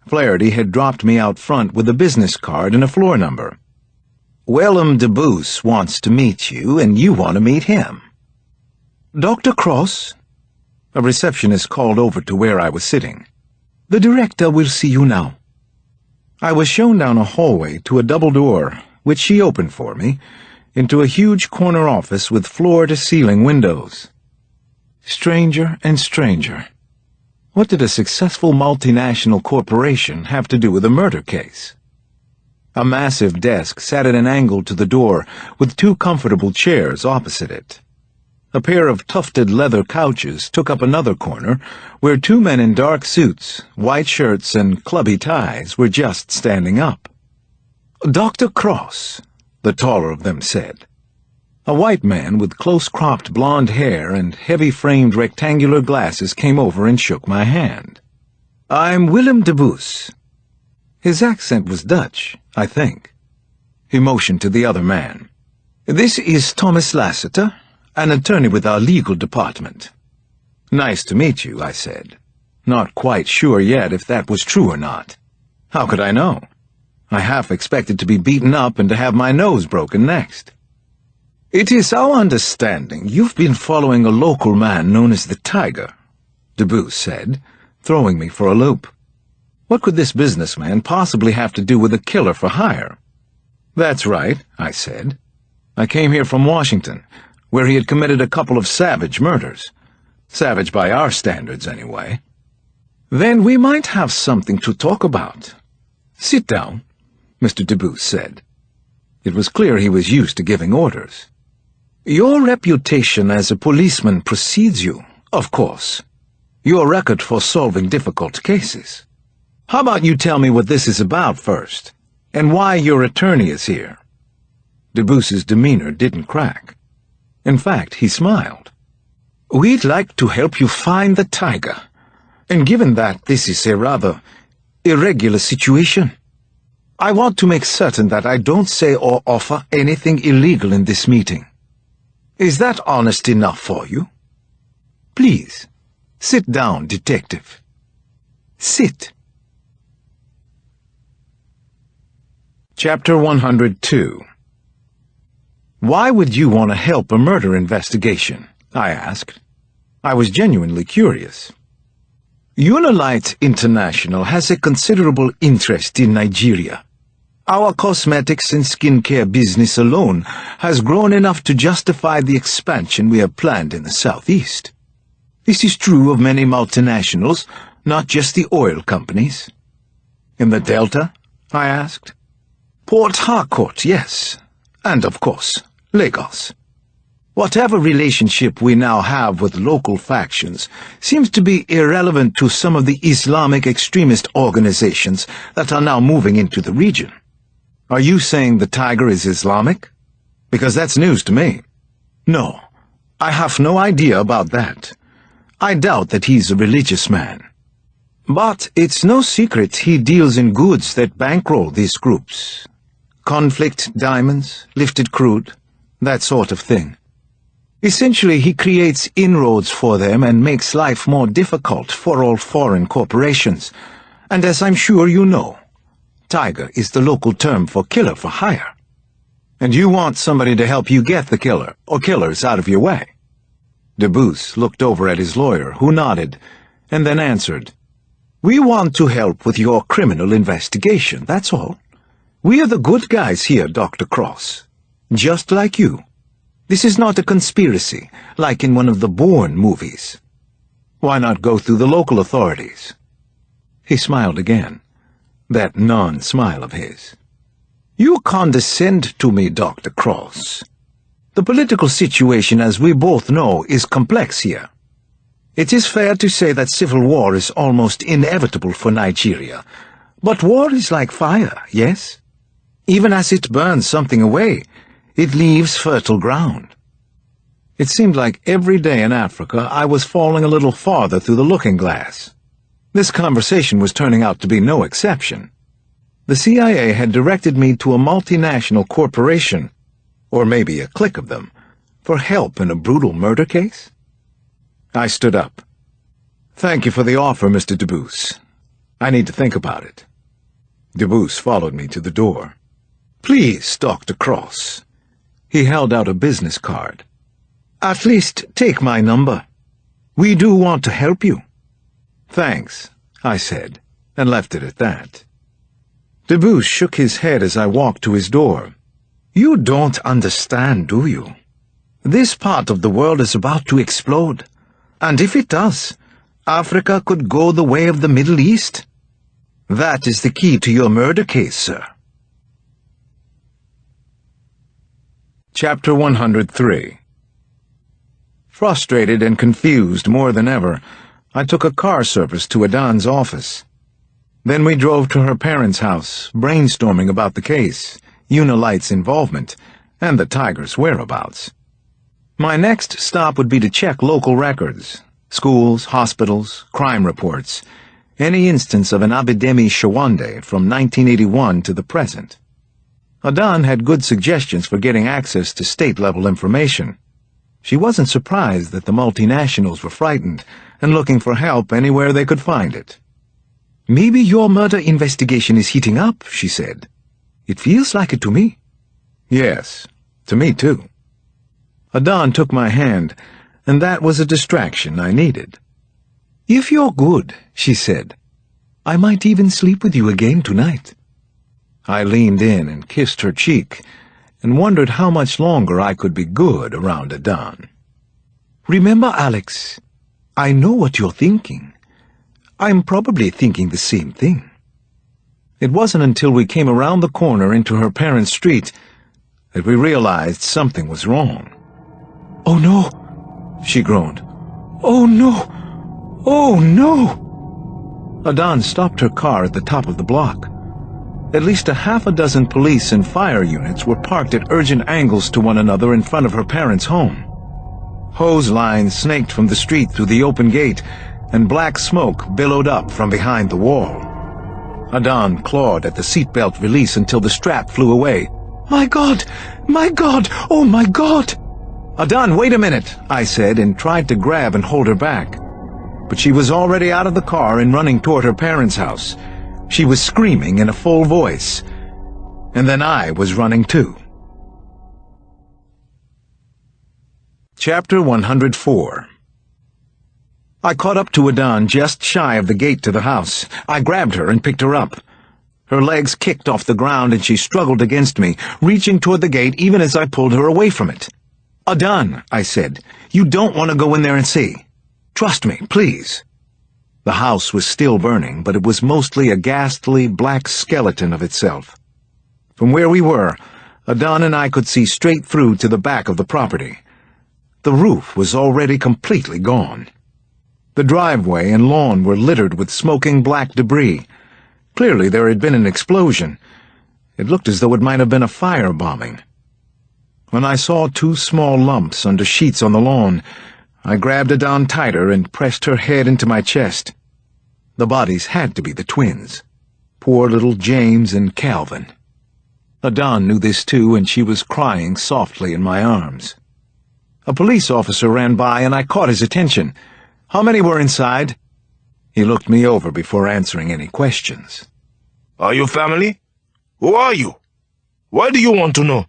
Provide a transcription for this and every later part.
Flaherty had dropped me out front with a business card and a floor number. "Willem de Boos wants to meet you, and you want to meet him." "Dr. Cross?" A receptionist called over to where I was sitting. "The director will see you now." I was shown down a hallway to a double door, which she opened for me, into a huge corner office with floor-to-ceiling windows. Stranger and stranger. What did a successful multinational corporation have to do with a murder case? A massive desk sat at an angle to the door, with two comfortable chairs opposite it. A pair of tufted leather couches took up another corner, where two men in dark suits, white shirts, and clubby ties were just standing up. "Dr. Cross," the taller of them said. A white man with close-cropped blonde hair and heavy-framed rectangular glasses came over and shook my hand. "I'm Willem de Boos." His accent was Dutch, I think. He motioned to the other man. "This is Thomas Lassiter, an attorney with our legal department." "Nice to meet you," I said, not quite sure yet if that was true or not. How could I know? I half expected to be beaten up and to have my nose broken next. "It is our understanding you've been following a local man known as the Tiger," de Boos said, throwing me for a loop. What could this businessman possibly have to do with a killer for hire? "That's right," I said. "I came here from Washington, where he had committed a couple of savage murders. Savage by our standards, anyway." "Then we might have something to talk about. Sit down," Mr. de Boos said. It was clear he was used to giving orders. "Your reputation as a policeman precedes you, of course. Your record for solving difficult cases. How about you tell me what this is about first, and why your attorney is here?" De Boos's demeanor didn't crack. In fact, he smiled. "We'd like to help you find the Tiger, and given that this is a rather irregular situation, I want to make certain that I don't say or offer anything illegal in this meeting. Is that honest enough for you? Please, sit down, detective. Sit." Chapter 102. "Why would you want to help a murder investigation?" I asked. I was genuinely curious. "Unilite International has a considerable interest in Nigeria. Our cosmetics and skincare business alone has grown enough to justify the expansion we have planned in the southeast. This is true of many multinationals, not just the oil companies." "In the Delta?" I asked. "Port Harcourt, yes. And, of course, Lagos. Whatever relationship we now have with local factions seems to be irrelevant to some of the Islamic extremist organizations that are now moving into the region." "Are you saying the Tiger is Islamic? Because that's news to me." "No, I have no idea about that. I doubt that he's a religious man. But it's no secret he deals in goods that bankroll these groups. Conflict diamonds, lifted crude, that sort of thing. Essentially, he creates inroads for them and makes life more difficult for all foreign corporations. And as I'm sure you know, Tiger is the local term for killer for hire. And you want somebody to help you get the killer, or killers, out of your way." De Boos looked over at his lawyer, who nodded, and then answered, "We want to help with your criminal investigation, that's all. We are the good guys here, Dr. Cross. Just like you. This is not a conspiracy, like in one of the Bourne movies. Why not go through the local authorities?" He smiled again, that non-smile of his. "You condescend to me, Dr. Cross. The political situation, as we both know, is complex here. It is fair to say that civil war is almost inevitable for Nigeria, but war is like fire, yes? Even as it burns something away, it leaves fertile ground." It seemed like every day in Africa I was falling a little farther through the looking glass. This conversation was turning out to be no exception. The CIA had directed me to a multinational corporation, or maybe a clique of them, for help in a brutal murder case? I stood up. "Thank you for the offer, Mr. de Boos. I need to think about it. Debus followed me to the door. Please, Dr. Cross. He held out a business card. At least take my number. We do want to help you. Thanks, I said, and left it at that. Debus shook his head as I walked to his door. You don't understand, do you? This part of the world is about to explode, and if it does, Africa could go the way of the Middle East. That is the key to your murder case, sir. Chapter 103. Frustrated and confused more than ever, I took a car service to Adan's office. Then we drove to her parents' house, brainstorming about the case, Unilight's involvement, and the tiger's whereabouts. My next stop would be to check local records, schools, hospitals, crime reports, any instance of an Abidemi Shawande from 1981 to the present. Adan had good suggestions for getting access to state-level information. She wasn't surprised that the multinationals were frightened and looking for help anywhere they could find it. Maybe your murder investigation is heating up, she said. It feels like it to me. Yes, to me too. Adan took my hand, and that was a distraction I needed. If you're good, she said, I might even sleep with you again tonight. I leaned in and kissed her cheek, and wondered how much longer I could be good around Adan. Remember, Alex, I know what you're thinking. I'm probably thinking the same thing. It wasn't until we came around the corner into her parents' street that we realized something was wrong. Oh no, she groaned. Oh no, oh no. Adan stopped her car at the top of the block. At least a half a dozen police and fire units were parked at urgent angles to one another in front of her parents' home. Hose lines snaked from the street through the open gate, and black smoke billowed up from behind the wall. Adan clawed at the seatbelt release until the strap flew away. My God! My God! Oh my God! Adan, wait a minute, I said, and tried to grab and hold her back. But she was already out of the car and running toward her parents' house. She was screaming in a full voice. And then I was running too. Chapter 104. I caught up to Adan just shy of the gate to the house. I grabbed her and picked her up. Her legs kicked off the ground and she struggled against me, reaching toward the gate even as I pulled her away from it. Adan, I said, you don't want to go in there and see. Trust me, please. The house was still burning, but it was mostly a ghastly black skeleton of itself. From where we were, Adan and I could see straight through to the back of the property. The roof was already completely gone. The driveway and lawn were littered with smoking black debris. Clearly there had been an explosion. It looked as though it might have been a firebombing. When I saw two small lumps under sheets on the lawn, I grabbed Adan tighter and pressed her head into my chest. The bodies had to be the twins. Poor little James and Calvin. Adan knew this too, and she was crying softly in my arms. A police officer ran by, and I caught his attention. How many were inside? He looked me over before answering any questions. Are you family? Who are you? Why do you want to know?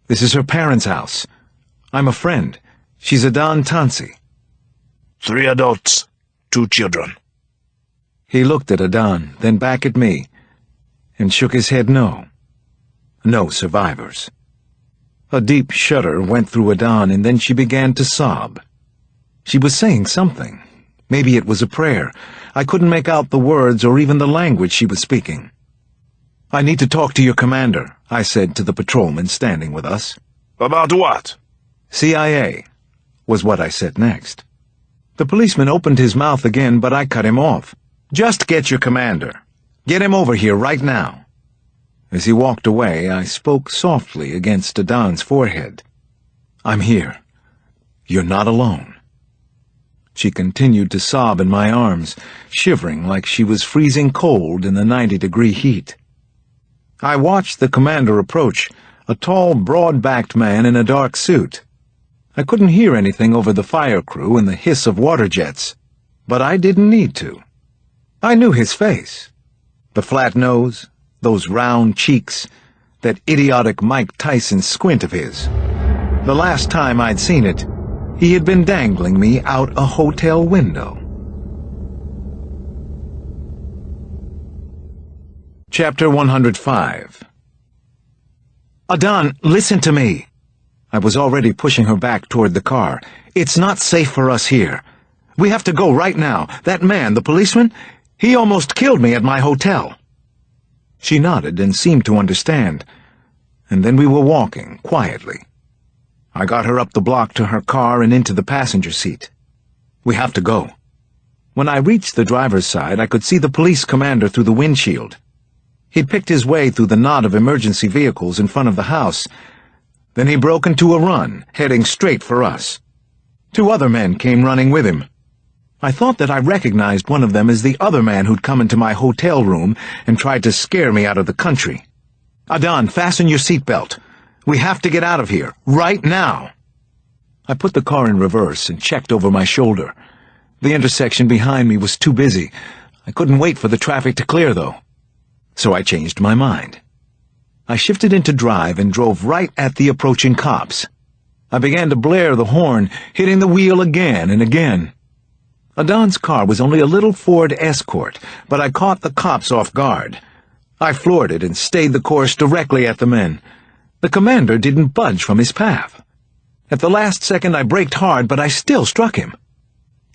This is her parents' house. I'm a friend. She's Adan Tansi. 3 adults, 2 children. He looked at Adan, then back at me, and shook his head no. No survivors. A deep shudder went through Adan, and then she began to sob. She was saying something. Maybe it was a prayer. I couldn't make out the words or even the language she was speaking. I need to talk to your commander, I said to the patrolman standing with us. About what? CIA, was what I said next. The policeman opened his mouth again, but I cut him off. Just get your commander. Get him over here right now. As he walked away, I spoke softly against Adan's forehead. I'm here. You're not alone. She continued to sob in my arms, shivering like she was freezing cold in the 90-degree heat. I watched the commander approach, a tall, broad-backed man in a dark suit. I couldn't hear anything over the fire crew and the hiss of water jets, but I didn't need to. I knew his face. The flat nose, those round cheeks, that idiotic Mike Tyson squint of his. The last time I'd seen it, he had been dangling me out a hotel window. Chapter 105. Adan, listen to me. I was already pushing her back toward the car. It's not safe for us here. We have to go right now. That man, the policeman, he almost killed me at my hotel. She nodded and seemed to understand, and then we were walking quietly. I got her up the block to her car and into the passenger seat. We have to go. When I reached the driver's side, I could see the police commander through the windshield. He'd picked his way through the knot of emergency vehicles in front of the house. Then he broke into a run, heading straight for us. 2 other men came running with him. I thought that I recognized one of them as the other man who'd come into my hotel room and tried to scare me out of the country. Adan, fasten your seatbelt. We have to get out of here, right now. I put the car in reverse and checked over my shoulder. The intersection behind me was too busy. I couldn't wait for the traffic to clear, though. So I changed my mind. I shifted into drive and drove right at the approaching cops. I began to blare the horn, hitting the wheel again and again. Adan's car was only a little Ford Escort, but I caught the cops off guard. I floored it and stayed the course directly at the men. The commander didn't budge from his path. At the last second I braked hard, but I still struck him.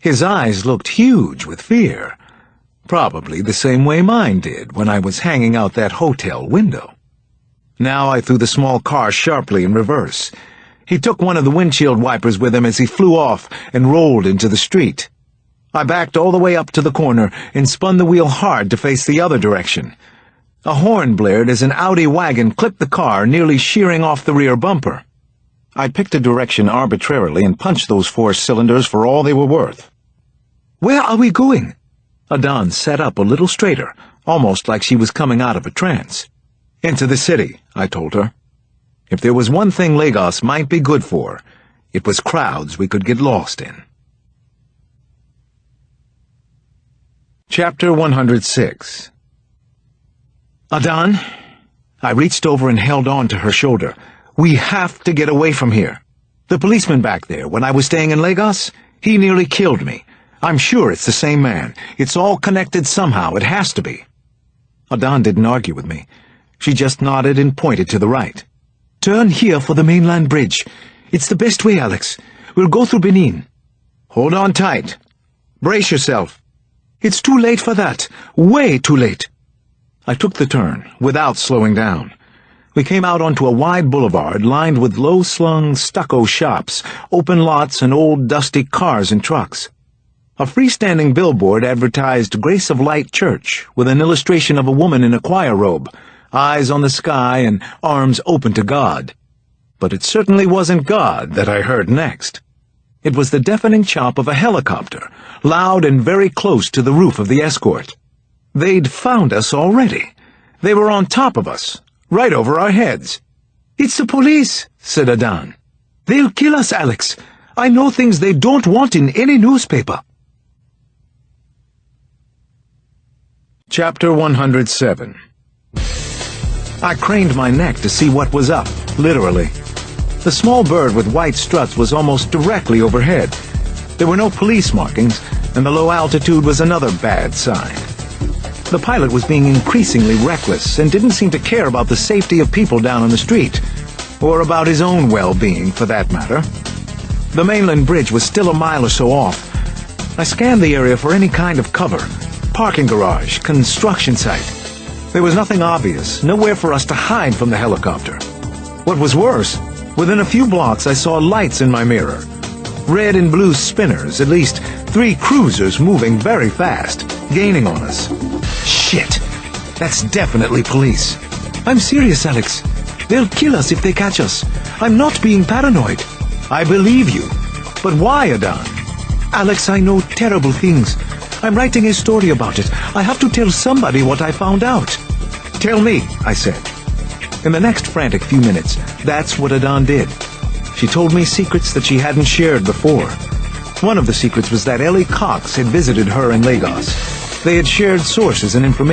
His eyes looked huge with fear, probably the same way mine did when I was hanging out that hotel window. Now I threw the small car sharply in reverse. He took one of the windshield wipers with him as he flew off and rolled into the street. I backed all the way up to the corner and spun the wheel hard to face the other direction. A horn blared as an Audi wagon clipped the car, nearly shearing off the rear bumper. I picked a direction arbitrarily and punched those 4 cylinders for all they were worth. "Where are we going?" Adan sat up a little straighter, almost like she was coming out of a trance. "Into the city," I told her. If there was one thing Lagos might be good for, it was crowds we could get lost in. Chapter 106. Adan, I reached over and held on to her shoulder. "We have to get away from here. The policeman back there, when I was staying in Lagos, he nearly killed me. I'm sure it's the same man. It's all connected somehow. It has to be." Adan didn't argue with me. She just nodded and pointed to the right. "Turn here for the mainland bridge. It's the best way, Alex. We'll go through Benin." "Hold on tight. Brace yourself." "It's too late for that. Way too late." I took the turn, without slowing down. We came out onto a wide boulevard lined with low-slung stucco shops, open lots, and old dusty cars and trucks. A freestanding billboard advertised Grace of Light Church, with an illustration of a woman in a choir robe, eyes on the sky and arms open to God. But it certainly wasn't God that I heard next. It was the deafening chop of a helicopter, loud and very close to the roof of the Escort. They'd found us already. They were on top of us, right over our heads. "It's the police," said Adan. "They'll kill us, Alex. I know things they don't want in any newspaper." Chapter 107. I craned my neck to see what was up, literally. The small bird with white struts was almost directly overhead. There were no police markings, and the low altitude was another bad sign. The pilot was being increasingly reckless and didn't seem to care about the safety of people down on the street, or about his own well-being, for that matter. The mainland bridge was still a mile or so off. I scanned the area for any kind of cover, parking garage, construction site. There was nothing obvious, nowhere for us to hide from the helicopter. What was worse, within a few blocks I saw lights in my mirror. Red and blue spinners, at least 3 cruisers moving very fast, gaining on us. Shit! That's definitely police. I'm serious, Alex. They'll kill us if they catch us. I'm not being paranoid. I believe you. But why, Adan? Alex, I know terrible things. I'm writing a story about it. I have to tell somebody what I found out. Tell me, I said. In the next frantic few minutes, that's what Adan did. She told me secrets that she hadn't shared before. One of the secrets was that Ellie Cox had visited her in Lagos. They had shared sources and information.